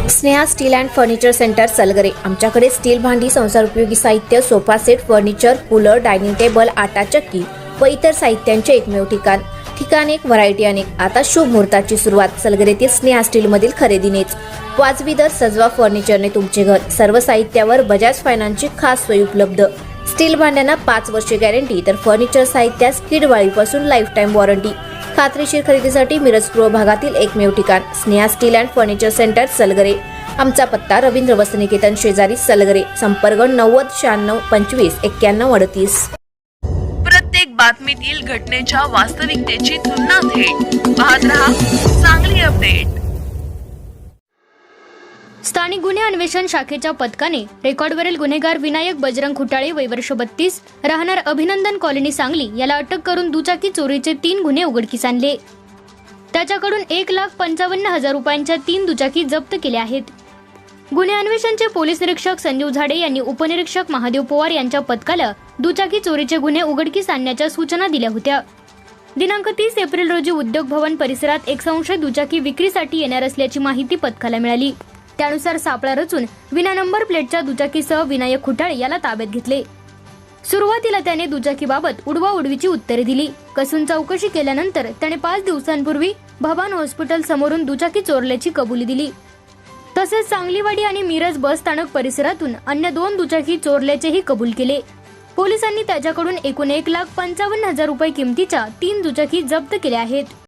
Sneha steel and furniture centre Salgare. आमच्याकडे steel भांडी, संसार उपयोगी साहित्य, sofa set, furniture, cooler, dining table, आटा चक्की व इतर साहित्यांचे एकमेव ठिकाण एक, व्हरायटी अनेक। आता शुभ मुहूर्ताची सुरुवात सलगरेतील स्नेहा स्टील मधील खरेदीनेच। वाजवी दर, सजवा फर्निचरने तुमचे घर। सर्व साहित्यावर बजाज फायनान्सची खास सोय उपलब्ध। स्टील भांड्यांना 5 वर्षे गॅरंटी, तर फर्निचर साहित्यास किडवाळीपासून लाईफ टाइम वॉरंटी। खात्रीशीर खरेदीसाठी मिरज पूर्व भागातील एकमेव ठिकाण Sneha steel and furniture centre Salgare. आमचा पत्ता रवींद्र वस्त्रनिकेतन शेजारी सलगरे। संपर्क 90 96 25 91 38। प्रत्येक बातमीतील घटनेच्या वास्तविकतेची तुलना थेट पाहत रहा चांगली अपडेट। स्थानिक गुन्हे अन्वेषण शाखेच्या पथकाने रेकॉर्डवरील गुन्हेगार विनायक बजरंग खुटाळे वय वर्ष 32 राहणार अभिनंदन कॉलनी सांगली याला अटक करून दुचाकी चोरीचे 3 गुन्हे उघडकीस आणले। त्याच्याकडून 1,55,000 रुपयांच्या 3 दुचाकी जप्त केल्या आहेत। गुन्हे अन्वेषणचे पोलीस निरीक्षक संजीव झाडे यांनी उपनिरीक्षक महादेव पवार यांच्या पथकाला दुचाकी चोरीचे गुन्हे उघडकीस आणण्याच्या सूचना दिल्या होत्या। दिनांक 30 एप्रिल रोजी उद्योग भवन परिसरात एक संशयित दुचाकी विक्रीसाठी येणार असल्याची माहिती पथकाला मिळाली। त्यानुसार सापळा रचून विना नंबर प्लेटच्या दुचाकीसह विनायक खुटाळे याला ताब्यात घेतले। सुरुवातीला त्याने दुचाकीबाबत उडवाउडवीची उत्तरे दिली। कसून चौकशी केल्यानंतर त्याने 5 दिवसांपूर्वी भवान हॉस्पिटल समोरून दुचाकी चोरल्याची कबुली दिली। तसेच सांगलीवाडी आणि मिरज बस स्थानक परिसरातून अन्य 2 दुचाकी चोरल्याचेही कबूल केले। पोलिसांनी त्याच्याकडून एकूण 1,55,000 रुपये किमतीच्या 3 दुचाकी जप्त केल्या आहेत।